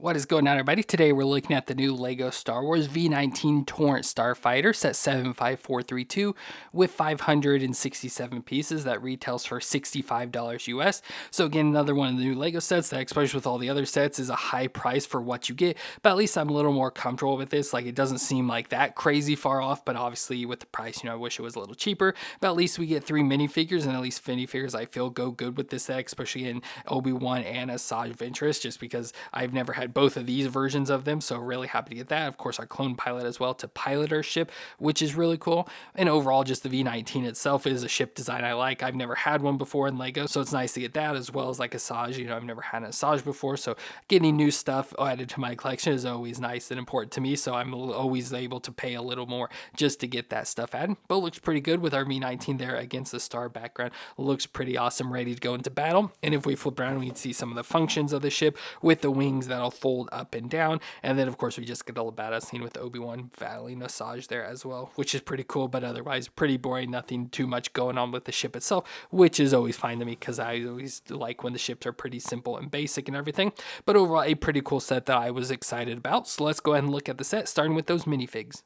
What is going on, everybody? Today we're looking at the new LEGO Star Wars V-19 Torrent Starfighter set 75432 with 567 pieces that retails for $65 US. So again, another one of the new LEGO sets that, especially with all the other sets, is a high price for what you get. But at least I'm a little more comfortable with this. Like, it doesn't seem like that crazy far off, but obviously with the price, I wish it was a little cheaper. But at least we get 3 minifigures, and at least minifigures I feel go good with this set, especially in Obi-Wan and Asajj Ventress, just because I've never had both of these versions of them, so really happy to get that. Of course, our clone pilot as well to pilot our ship, which is really cool. And overall, just the V-19 itself is a ship design I like. I've never had one before in LEGO, so it's nice to get that, as well as like Asajj. I've never had an Asajj before, so getting new stuff added to my collection is always nice and important to me, so I'm always able to pay a little more just to get that stuff added. But it looks pretty good with our V-19 there against the star background. Looks pretty awesome, ready to go into battle. And if we flip around, we can see some of the functions of the ship with the wings that'll fold up and down. And then, of course, we just get a little badass scene with Obi-Wan battling Asajj there as well, which is pretty cool, but otherwise pretty boring. Nothing too much going on with the ship itself, which is always fine to me because I always like when the ships are pretty simple and basic and everything. But overall, a pretty cool set that I was excited about. So let's go ahead and look at the set, starting with those minifigs.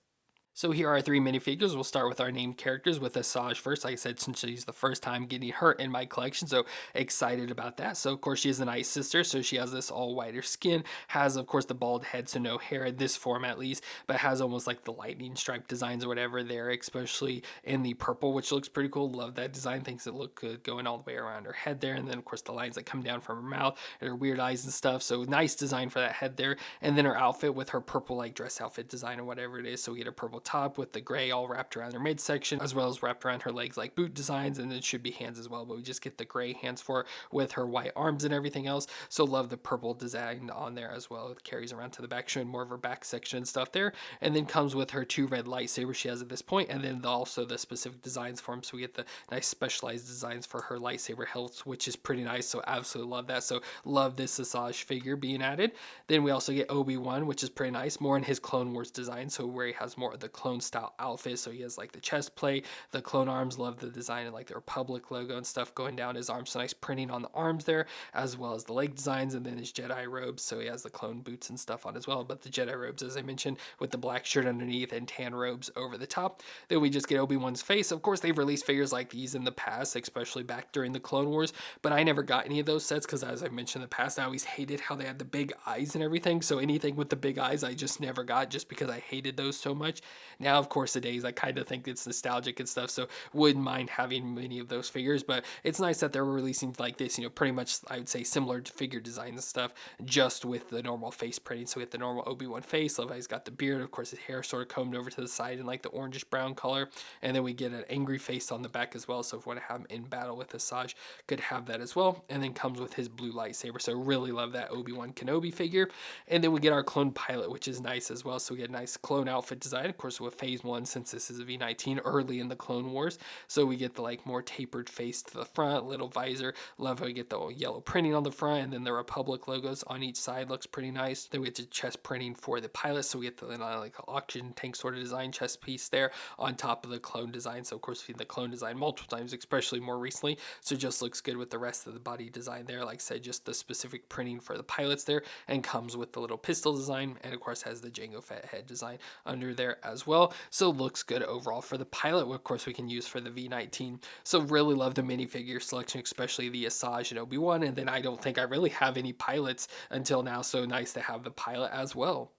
So here are 3 minifigures. We'll start with our named characters with Asajj first. Like I said, since she's the first time getting her in my collection, so excited about that. So of course she is the Night Sister, so she has this all whiter skin, has of course the bald head, so no hair in this form at least, but has almost like the lightning stripe designs or whatever there, especially in the purple, which looks pretty cool. Love that design. Thinks it look good going all the way around her head there, and then of course the lines that come down from her mouth and her weird eyes and stuff. So nice design for that head there, and then her outfit with her purple like dress outfit design or whatever it is. So we get a purple top with the gray all wrapped around her midsection, as well as wrapped around her legs like boot designs, and it should be hands as well, but we just get the gray hands for her with her white arms and everything else. So love the purple design on there as well. It carries around to the back, showing more of her back section and stuff there, and then comes with her 2 red lightsabers she has at this point, and then also the specific designs for them. So we get the nice specialized designs for her lightsaber hilts, which is pretty nice. So absolutely love that. So love this Asajj figure being added. Then we also get Obi-Wan, which is pretty nice, more in his Clone Wars design, so where he has more of the clone style outfit. So he has like the chest plate, the clone arms. Love the design and like the Republic logo and stuff going down his arms. So nice printing on the arms there, as well as the leg designs, and then his Jedi robes. So he has the clone boots and stuff on as well. But the Jedi robes, as I mentioned, with the black shirt underneath and tan robes over the top. Then we just get Obi-Wan's face. Of course, they've released figures like these in the past, especially back during the Clone Wars, but I never got any of those sets because, as I mentioned in the past, I always hated how they had the big eyes and everything. So anything with the big eyes, I just never got, just because I hated those so much. Now, of course, nowadays, I kind of think it's nostalgic and stuff, so wouldn't mind having many of those figures. But it's nice that they're releasing like this, pretty much, I would say, similar to figure designs and stuff, just with the normal face printing. So we get the normal Obi-Wan face. Love how he's got the beard. Of course, his hair sort of combed over to the side in like the orangish brown color. And then we get an angry face on the back as well. So if we want to have him in battle with Asajj, could have that as well. And then comes with his blue lightsaber. So really love that Obi-Wan Kenobi figure. And then we get our clone pilot, which is nice as well. So we get a nice clone outfit design, of course, with phase 1, since this is a V-19 early in the Clone Wars. So we get the like more tapered face to the front, little visor. Love how we get the yellow printing on the front, and then the Republic logos on each side. Looks pretty nice. Then we get the chest printing for the pilot. So we get the like auction tank sort of design chest piece there on top of the clone design. So of course, we've seen the clone design multiple times, especially more recently. So just looks good with the rest of the body design there. Like I said, just the specific printing for the pilots there, and comes with the little pistol design, and of course has the Jango Fett head design under there as well. So looks good overall for the pilot, of course we can use for the V-19. So really love the minifigure selection, especially the Asajj and Obi-Wan, and then I don't think I really have any pilots until now, so nice to have the pilot as well.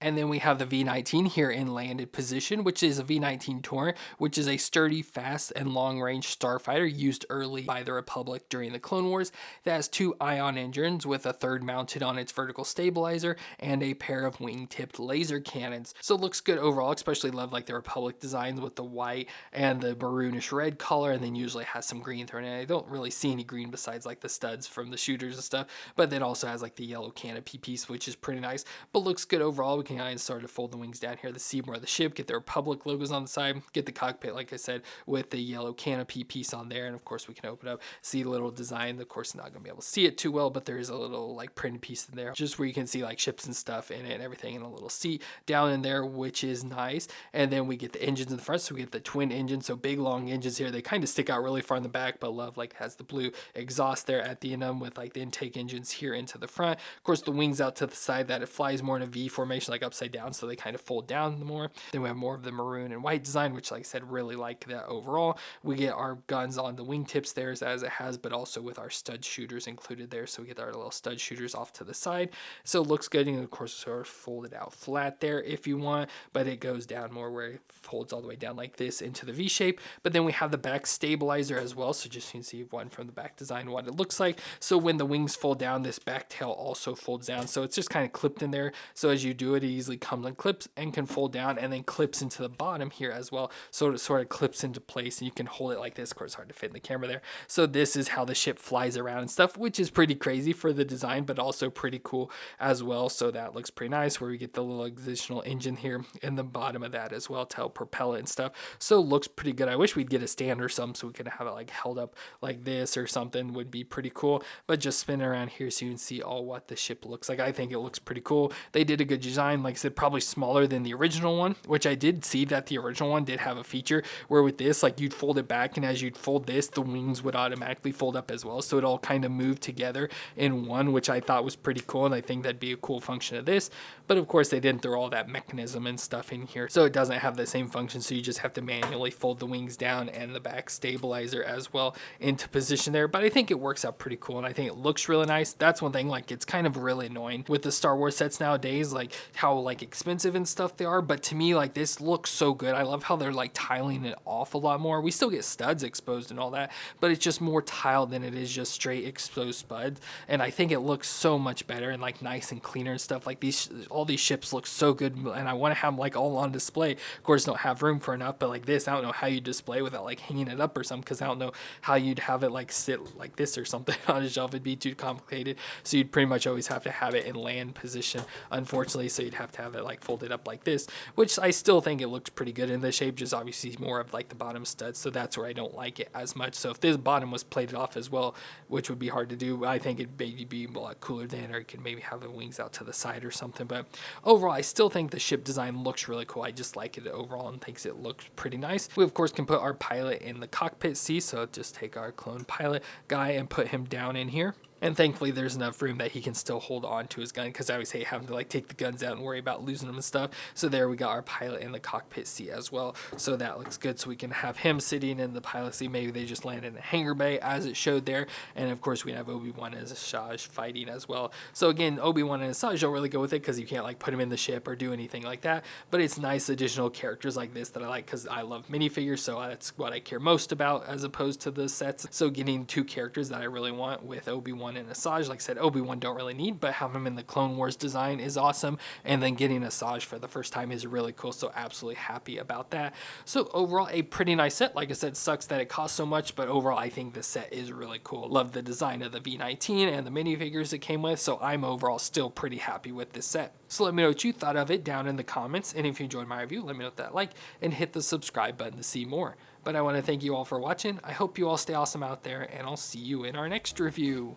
And then we have the V-19 here in landed position, which is a V-19 Torrent, which is a sturdy, fast, and long-range starfighter used early by the Republic during the Clone Wars that has 2 ion engines with a 3rd mounted on its vertical stabilizer and a pair of wing-tipped laser cannons. So it looks good overall, especially love like the Republic designs with the white and the maroonish red color, and then usually has some green thrown in. I don't really see any green besides like the studs from the shooters and stuff, but then also has like the yellow canopy piece, which is pretty nice, but looks good overall. We looking at it, started to fold the wings down here to see more of the ship, get the Republic logos on the side, get the cockpit, like I said, with the yellow canopy piece on there. And of course we can open up, see the little design. Of course, not gonna be able to see it too well, but there is a little like printed piece in there, just where you can see like ships and stuff in it and everything, and a little seat down in there, which is nice. And then we get the engines in the front, so we get the twin engines, so big long engines here. They kind of stick out really far in the back, but love like has the blue exhaust there at the end of them with like the intake engines here into the front. Of course, the wings out to the side that it flies more in a V formation, like upside down, so they kind of fold down more. Then we have more of the maroon and white design, which like I said, really like that overall. We get our guns on the wingtips there as it has, but also with our stud shooters included there, so we get our little stud shooters off to the side. So it looks good, and of course sort of fold it out flat there if you want, but it goes down more where it folds all the way down like this into the V shape. But then we have the back stabilizer as well, so just so you can see one from the back design what it looks like. So when the wings fold down, this back tail also folds down, so it's just kind of clipped in there. So as you do it, it easily comes and clips and can fold down and then clips into the bottom here as well, so it sort of clips into place and you can hold it like this. Of course, hard to fit in the camera there. So this is how the ship flies around and stuff, which is pretty crazy for the design, but also pretty cool as well. So that looks pretty nice, where we get the little additional engine here in the bottom of that as well to help propel it and stuff. So it looks pretty good. I wish we'd get a stand or something so we could have it like held up like this or something, would be pretty cool. But just spin around here so you can see all what the ship looks like. I think it looks pretty cool. They did a good design. Like I said, probably smaller than the original one, which I did see that the original one did have a feature where with this, like you'd fold it back, and as you'd fold this, the wings would automatically fold up as well. So it all kind of moved together in one, which I thought was pretty cool. And I think that'd be a cool function of this. But of course, they didn't throw all that mechanism and stuff in here, so it doesn't have the same function. So you just have to manually fold the wings down and the back stabilizer as well into position there. But I think it works out pretty cool, and I think it looks really nice. That's one thing. Like, it's kind of really annoying with the Star Wars sets nowadays, like how like expensive and stuff they are. But to me, like, this looks so good. I love how they're like tiling it off a lot more. We still get studs exposed and all that, but it's just more tiled than it is just straight exposed studs. And I think it looks so much better and like nice and cleaner and stuff. Like all these ships look so good, and I want to have them like all on display. Of course, don't have room for enough, but like this, I don't know how you display without like hanging it up or something, because I don't know how you'd have it like sit like this or something on a shelf. It'd be too complicated. So you'd pretty much always have to have it in land position, unfortunately. So you'd have to have it like folded up like this, which I still think it looks pretty good in the shape, just obviously more of like the bottom studs. So that's where I don't like it as much. So if this bottom was plated off as well, which would be hard to do, I think it'd maybe be a lot cooler than, or you could maybe have the wings out to the side or something. But overall, I still think the ship design looks really cool. I just like it overall and thinks it looks pretty nice. We of course can put our pilot in the cockpit seat, so just take our clone pilot guy and put him down in here. And thankfully there's enough room that he can still hold on to his gun, because I always hate having to like take the guns out and worry about losing them and stuff. So there we got our pilot in the cockpit seat as well. So that looks good. So we can have him sitting in the pilot seat. Maybe they just land in a hangar bay as it showed there. And of course we have Obi-Wan and Asajj fighting as well. So again, Obi-Wan and Asajj don't really go with it because you can't like put him in the ship or do anything like that. But it's nice additional characters like this that I like, because I love minifigures. So that's what I care most about as opposed to the sets. So getting two characters that I really want with Obi-Wan and Asajj. Like I said, Obi-Wan don't really need, but having him in the Clone Wars design is awesome. And then getting Asajj for the first time is really cool. So absolutely happy about that. So overall, a pretty nice set. Like I said, sucks that it costs so much, but overall, I think the set is really cool. Love the design of the V-19 and the minifigures it came with. So I'm overall still pretty happy with this set. So let me know what you thought of it down in the comments. And if you enjoyed my review, let me know that like and hit the subscribe button to see more. But I want to thank you all for watching. I hope you all stay awesome out there, and I'll see you in our next review.